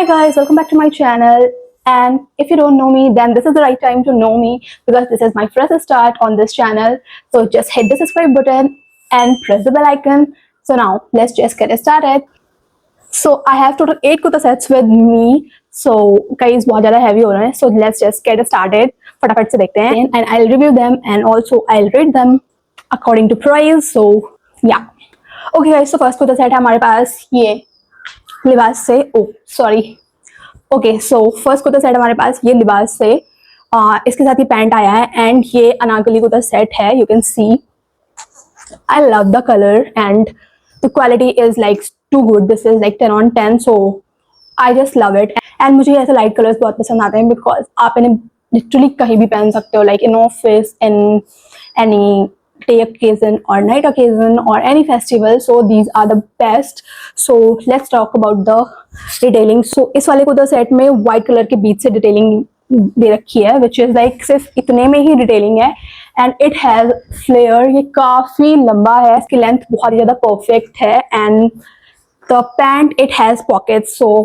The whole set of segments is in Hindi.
Hi guys, welcome back to my channel. And if you don't know me, then this is the right time to know me because this is my first start on this channel. So just hit the subscribe button and press the bell icon. So now let's just get started. So I have total 8 kurta sets with me. So guys, बहुत ज़्यादा heavy हो रहे हैं. So let's just get started. फटाफट से देखते हैं. And I'll review them and also I'll rate them according to price. So yeah. Okay guys, so first kurta set है हमारे पास ये लिबास से okay so first kurta set हमारे पास ये लिबास से इसके साथ ही पैंट आया है एंड ये अनारकली कुर्ता सेट है. You can see I love the colour and the quality is like too good. This is like 10 on 10 so I just love it. And मुझे ऐसे लाइट कलर्स बहुत पसंद आते हैं बिकॉज आप इन्हें लिटरली कहीं भी पहन सकते हो, like in office, in any day occasion or night occasion or any festival. So these are the best. So let's talk about the detailing. So इस वाले कुर्ता सेट में white color के बीच से detailing दे रखी है which is like सिर्फ इतने में ही detailing है and it has flare. ये काफी लंबा है, इसकी लेंथ बहुत ही ज़्यादा perfect है and the pant it has pockets. So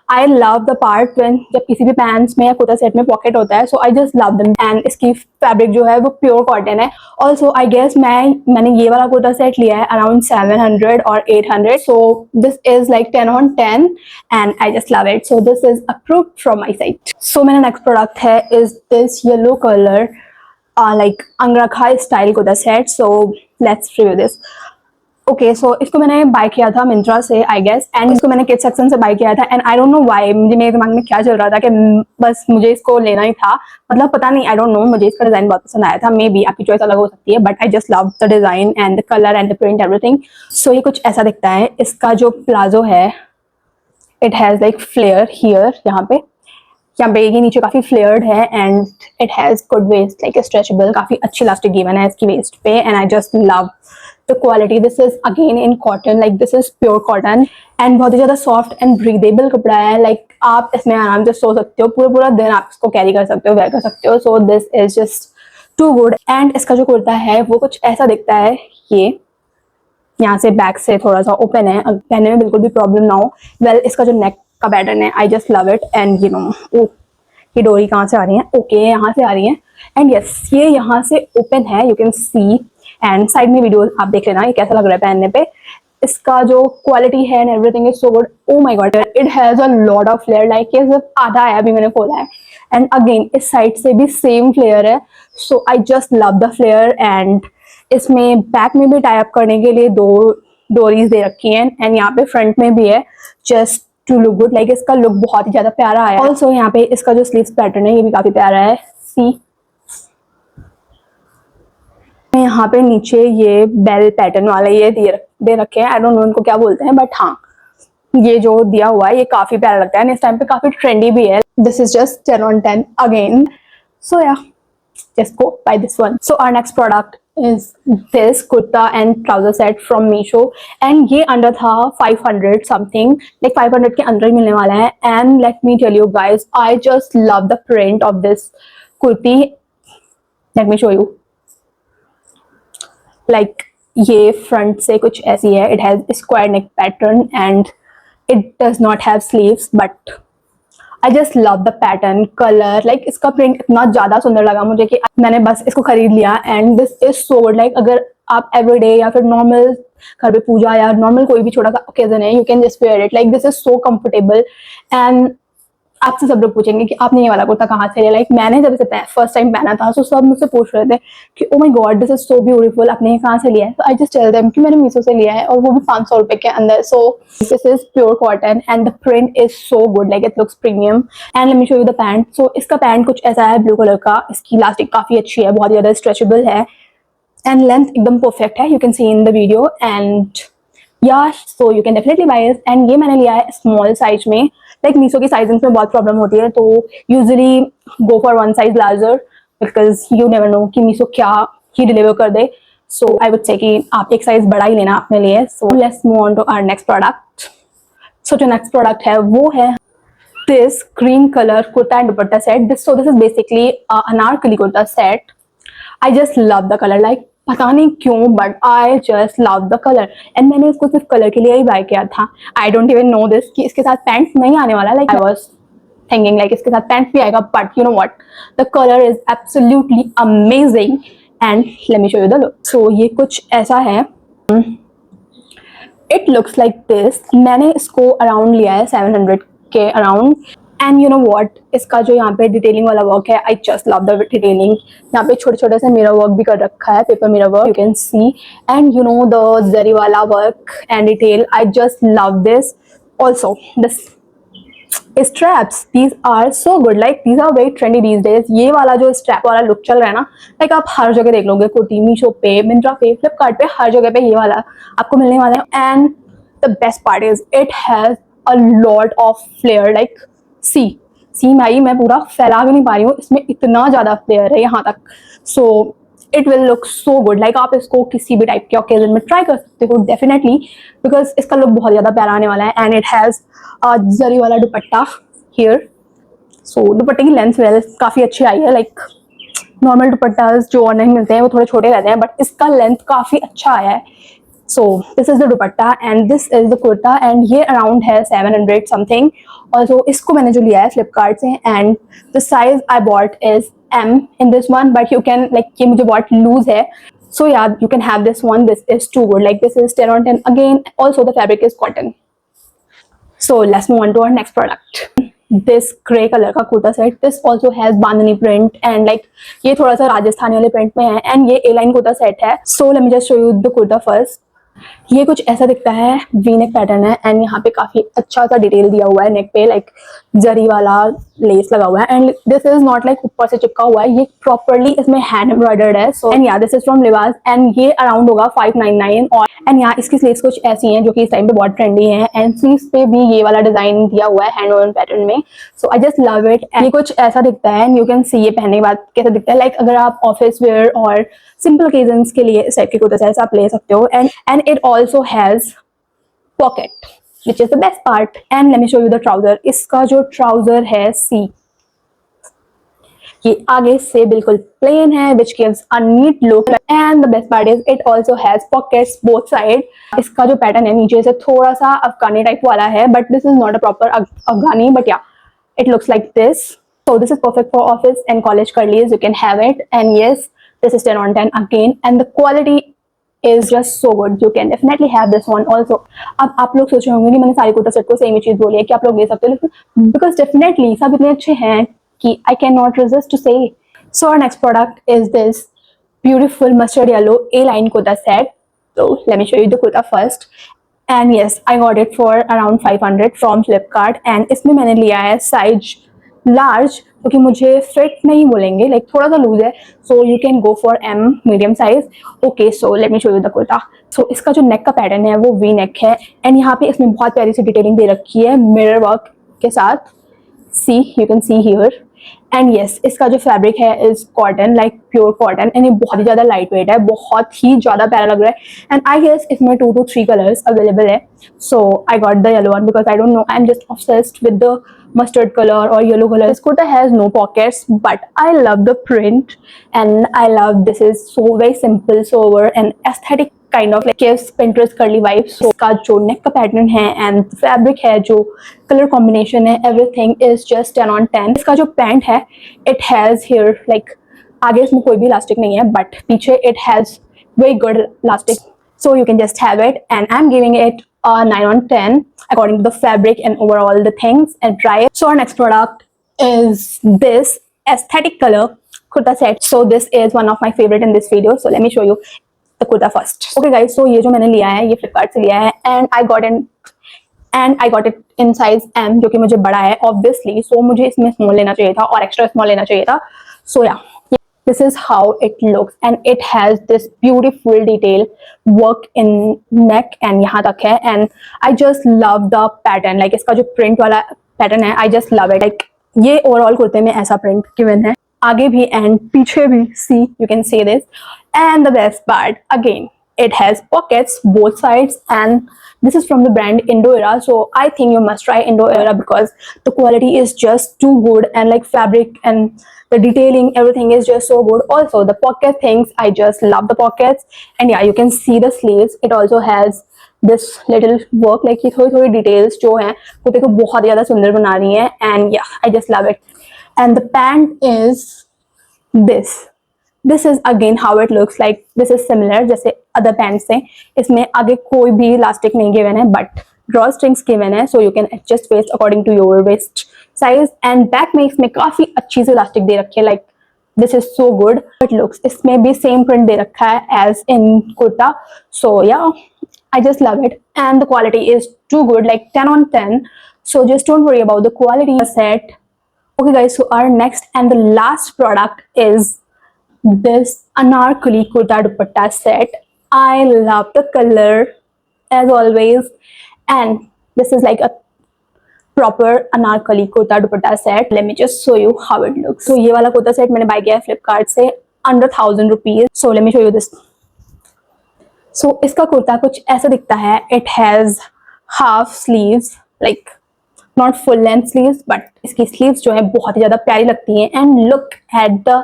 I love the part when जब किसी भी पैंट्स में या कुर्ता सेट में पॉकेट होता है. So I just love them and इसकी फैब्रिक जो है वो प्योर कॉटन है. ऑल्सो आई गेस मैंने ये वाला कुर्ता सेट लिया है अराउंड 700 और 800. So this is like 10 on 10 and I just love it. So this is approved from my side. सो मेरा नेक्स्ट प्रोडक्ट है is this yellow colour like angrakha style kurta set. So let's review this. Okay so इसको मैंने बाय किया था मिंत्रा से आई गेस एंड इसको मैंने किड्स सेक्शन से बाय किया था and I don't know why. मुझे मेरे दिमाग में क्या चल रहा था कि बस मुझे इसको लेना ही था. मतलब पता नहीं, आई डोंट नो, मुझे इसका डिजाइन बहुत पसंद आया था. मे बी आपकी चॉइस अलग हो सकती है but I just love the design and the colour and the print everything. So ये कुछ ऐसा दिखता है. इसका जो प्लाजो है it has like flare here, यहाँ पे ये नीचे काफी फ्लेयर्ड है and it has good waist like stretchable. काफी अच्छी इलास्टिक गिवन है इसकी वेस्ट पे and I just love the quality. This is again in cotton, like this is pure cotton and बहुत ही ज्यादा सॉफ्ट एंड ब्रीदेबल कपड़ा है. लाइक आप इसमें आराम से सो सकते हो, पूरा पूरा दिन आप इसको कैरी कर सकते हो, वेयर कर सकते हो. So this is just too good. And इसका जो कुर्ता है वो कुछ ऐसा दिखता है. ये यहाँ से बैक से थोड़ा सा ओपन है, पहनने में बिल्कुल भी प्रॉब्लम ना हो. वेल इसका जो नेक का पैटर्न है आई just love it and you no ये डोरी कहाँ से आ रही है. ओके यहाँ से आ रही है एंड यस ये यहाँ से ओपन है. You can see and side में वीडियो आप देख लेना ये कैसा लग रहा है पहनने पे. इसका जो क्वालिटी है and everything is so good. Oh my god it has a lot of flare. Like ये सिर्फ आधा है, अभी मैंने खोला है एंड अगेन इस साइड से भी सेम फ्लेयर है. So I just love the flare and इसमें बैक में भी टाई अप करने के लिए 2 डोरीज दे रखी हैं एंड यहाँ पे फ्रंट में भी है just to look good. Like इसका लुक बहुत ही ज्यादा प्यारा है. ऑल्सो यहाँ पे इसका जो स्लीव्स पैटर्न है ये भी काफी प्यारा है. सी यहाँ पे नीचे ये बेल पैटर्न वाले ये दे रखे हैं. आई डोंट नो इनको क्या बोलते हैं बट हाँ ये जो दिया हुआ है ये काफी प्यारा लगता है. इस टाइम पे काफी ट्रेंडी भी है. This is just 10 on 10 again. So yeah just go buy this one. So our next product is this kurta and trouser set from Meesho and ये under था 500 something, like 500 के अंदर ही मिलने वाला है. And let me tell you guys, I just love the print of this kurti. Let me show you. Like ये front से कुछ ऐसी है. It has square neck pattern and it does not have sleeves but I just love the pattern, color, like इसका प्रिंट इतना ज्यादा सुंदर लगा मुझे कि मैंने बस इसको खरीद लिया. And this is so good. Like अगर आप एवरीडे या फिर नॉर्मल घर पे पूजा या नॉर्मल कोई भी छोटा सा ओकेजन है, you can just wear it. Like this is so comfortable and आपसे सब लोग पूछेंगे कि आपने ये वाला कुर्ता कहाँ से लिया. लाइक मैंने जब इसे फर्स्ट टाइम पहना था तो सब मुझसे पूछ रहे थे कि ओ my God this is so beautiful, आपने ये कहाँ से लिया है. तो आई जस्ट टेल देम कि मैंने मीशो से लिया है और वो भी 500 रुपए के अंदर. So this is pure cotton and the print is so good. Like it looks premium. And let me show you the pant. So इसका पैंट कुछ ऐसा है ब्लू कलर का. इसकी इलास्टिक काफी अच्छी है, बहुत ज्यादा स्ट्रेचेबल है एंड लेंथ एकदम परफेक्ट है. You can see in the video and yeah so you can definitely buy it. And ये मैंने लिया है स्मॉल साइज में. लाइक मीशो की साइजिंग में बहुत प्रॉब्लम होती है तो usually go for 1 size larger because you never know कि मीशो क्या ही डिलीवर कर दे. सो आई वुड से कि आप एक साइज बड़ा ही लेना अपने लिए. So let's move on to our next product. So जो नेक्स्ट प्रोडक्ट है वो है this cream colour kurta and dupatta set. This is basically anarkali kurta set. I just love the color. Like पता नहीं क्यों but I just love the colour and मैंने इसको सिर्फ कलर के लिए ही बाय किया था. I don't even know this कि इसके साथ पैंट्स नहीं आने वाला. Like I was thinking like इसके साथ पैंट्स भी आएगा, but you know what, the colour is absolutely amazing and let me show you the look. So ये कुछ ऐसा है. It looks like this. मैंने इसको अराउंड लिया है 700 के around. And you know what, इसका जो यहाँ पे डिटेलिंग वाला वर्क है, आई जस्ट लव द डिटेलिंग. यहाँ पे छोटे छोटे से मिरर वर्क भी कर रखा है, paper mirror work, you can see. And you know the zari वाला work and detail, I just love this. Also this straps, these are so good, like these are very trendy these days. ये वाला जो स्ट्रैप वाला लुक चल रहा है ना, लाइक आप हर जगह देख लोगे, कुर्ती, मीशो पे, मिंत्रा पे, फ्लिपकार्ट पे, हर जगह पे ये वाला आपको मिलने वाला है. And the best part is it has a lot of flare. Like see मैं पूरा फैला भी नहीं पा रही हूँ, इसमें इतना ज्यादा फ्लेयर है यहाँ तक. So it will look so good. Like आप इसको किसी भी टाइप के ओकेजन में ट्राई कर सकते हो डेफिनेटली, बिकॉज इसका लुक बहुत ज्यादा प्यारा आने वाला है. एंड इट हैज जरी वाला दुपट्टा हियर. सो दुपट्टे की लेंथ काफी अच्छी आई है. लाइक नॉर्मल दुपट्टा जो ऑनलाइन मिलते हैं वो थोड़े छोटे रहते हैं, बट इसका लेंथ काफी अच्छा आया है. सो this is the dupatta and this is the kurta and ये अराउंड है 700 समथिंग. ऑल्सो इसको मैंने जो लिया है फ्लिपकार्ट से and the size I bought is M in this one, but you can like ये मुझे बहुत लूज है. So yeah, you can have this one. This is too good. Like this is 10 on 10 again. Also the fabric is cotton. So let's move on to our next product. This grey color का kurta set. This also has bandhani print and like ये थोड़ा सा राजस्थानी वाले प्रिंट में है एंड ये A-line कुर्ता सेट है. So let me just show you the kurta first. ये कुछ ऐसा दिखता है, वी नेक पैटर्न है एंड यहाँ पे काफी अच्छा सा डिटेल दिया हुआ है नेक पे, लाइक जरी वाला लेस लगा हुआ है. And this is not like ऊपर से चिपका हुआ है, ये प्रॉपरली इसमें हैंड एम्ब्रॉयडर्ड है. सो एंड या दिस इज फ्रॉम लिवास एंड ये अराउंड होगा 599. और एंड यहाँ इसकी स्लीव्स कुछ ऐसी हैं जो कि इस टाइम पे बहुत ट्रेंडी है एंड स्लीव्स पे भी ये वाला डिजाइन दिया हुआ है हैंड वोवन पैटर्न में. सो आई जस्ट लव इट. ये कुछ ऐसा दिखता है एंड यू कैन सी ये पहनने के बाद कैसा दिखता है. लाइक अगर आप ऑफिस वेयर और सिंपल ओकेजन्स के लिए इस टाइप के कुर्ता सेट्स आप ले सकते हो. And it also has pocket which is the best part. And let me show you the trouser. इसका जो trouser है सी, ये आगे से बिल्कुल plain है which gives a neat look. And the best part is it also has pockets both side. इसका जो पैटर्न है नीचे से थोड़ा सा अफगानी टाइप वाला है, but this is not a proper Afghani, but yeah, it looks like this. So this is perfect for office and college girlies. You can have it. And yes, this is 10 on 10 again. And the quality is just so good. You can definitely have this one also. अब आप लोग सोच रहे होंगे कि मैंने सारी कुर्ता सेट को सेम ही चीज बोली है कि आप लोग ले सकते हो, बिकॉज डेफिनेटली सब इतने अच्छे हैं कि I cannot resist to say. So our next product is this beautiful mustard yellow A-line kurta set. So let me show you the kurta first. And yes, I got it for around 500 from Flipkart. And इसमें मैंने लिया है साइज लार्ज, क्योंकि मुझे फिट नहीं बोलेंगे, लाइक थोड़ा सा लूज है. So you can go for M medium size. Okay, so let me show you the kurta. So इसका जो नेक का पैटर्न है वो वी नेक है एंड यहाँ पे इसमें बहुत प्यारी सी डिटेलिंग दे रखी है मिरर वर्क के साथ. See you can see here. And yes, इसका जो फैब्रिक है is cotton, like pure cotton and ये बहुत ही ज्यादा लाइट वेट है, बहुत ही ज्यादा प्यारा लग रहा है. एंड आई गेस इसमें 2 to 3 कलर्स अवेलेबल है. So I got the yellow one because I don't know, I am just obsessed with the mustard color or yellow color. This kurta has no pockets, but I love the print and I love this is so very simple, sober and aesthetic kind of like gives Pinterest curly vibes. So इसका जो neck का pattern है and fabric है, जो color combination है, everything is just 10 on 10. इसका जो pant है, it has here like आगे इसमें कोई भी elastic नहीं है, but पीछे it has very good elastic. So you can just have it and I'm giving it a 9 on 10 according to the fabric and overall the things and try it. So our next product is this aesthetic color kurta set. So this is one of my favorite in this video. So let me show you the kurta first. Okay guys, so ये जो मैंने लिया है ये Flipkart से लिया है and I got it in size M, जो कि मुझे बड़ा है obviously. So मुझे इसमें small लेना चाहिए था और extra small लेना चाहिए था. So yeah, this is how it looks and it has this beautiful detail work in neck and यहाँ तक है. And I just love the pattern, like इसका जो print वाला pattern है, I just love it. Like ये overall कुर्ते में ऐसा print given है, आगे भी and पीछे भी. See, you can see this. And the best part again, it has pockets both sides, and this is from the brand Indoera. So I think you must try Indoera because the quality is just too good, and like fabric and the detailing, everything is just so good. Also the pocket things, I just love the pockets. And yeah, you can see the sleeves. It also has this little work, like ये थोड़ी थोड़ी details जो हैं कुर्ते को बहुत ज़्यादा सुंदर बना रही हैं. And yeah, I just love it. And the pant is this is again how it looks like. This is similar जैसे other pants हैं. इसमें आगे कोई भी elastic नहीं given है, but draw strings given है, so you can adjust waist according to your waist size. And back में इसमें काफी अच्छी सी elastic दे रखी है, like this is so good. It looks, इसमें भी same print दे रखा है as in kurta. So yeah, I just love it, and the quality is too good, like 10 on 10. So just don't worry about the quality set. Okay guys, so our next and the last product is this anarkali kurta dupatta set. I love the color as always, and this is like a proper anarkali kurta dupatta set. Let me just show you how it looks. So ये वाला kurta set मैंने buy किया है Flipkart से under 1000 rupees. So let me show you this. So इसका कुर्ता कुछ ऐसा दिखता है. It has half sleeves, like not full length sleeves, but इसकी sleeves जो है बहुत ही ज़्यादा प्यारी लगती हैं. And look at the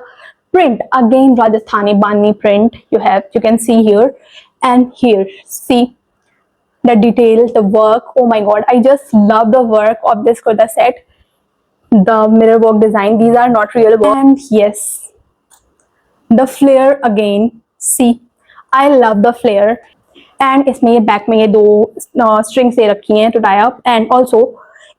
print, again Rajasthani Bani print you can see here and here. See the detail, the work. Oh my god, I just love the work of this kurta set. The mirror work design, these are not real work. And yes, the flare again. See, I love the flare. And इसमें ये बैक में ये दो स्ट्रिंग्स दे रखी हैं to tie up. And also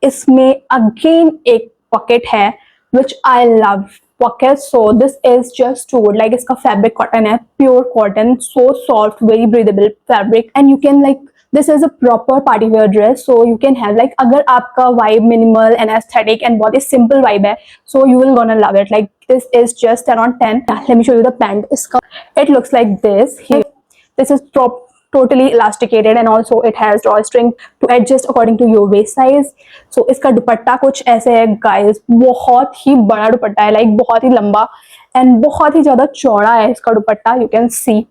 इसमें again एक pocket है, which I love pocket. So this is just too good. Like इसका fabric cotton है, pure cotton, so soft, very breathable fabric. And you can like, this is a proper party wear dress. So you can have like, अगर आपका vibe minimal and aesthetic and बहुत ही simple vibe है, so you will gonna love it. Like this is just 10 on 10. Yeah, let me show you the pant. इसका it looks like this. Here, this is totally elasticated, and also it has drawstring to adjust according to your waist size. So इसका दुपट्टा कुछ ऐसे है guys, बहुत ही बड़ा दुपट्टा है, like बहुत ही लंबा and बहुत ही ज़्यादा चौड़ा है इसका दुपट्टा. You can see.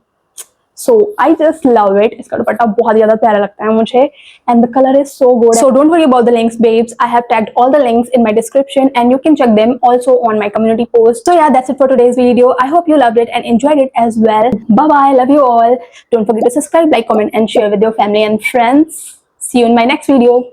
So I just love it. इसका दुपट्टा बहुत ज़्यादा प्यारा लगता है मुझे, and the color is so good. So don't worry about the links, babes. I have tagged all the links in my description, and you can check them also on my community post. So yeah, that's it for today's video. I hope you loved it and enjoyed it as well. Bye bye. Love you all. Don't forget to subscribe, like, comment, and share with your family and friends. See you in my next video.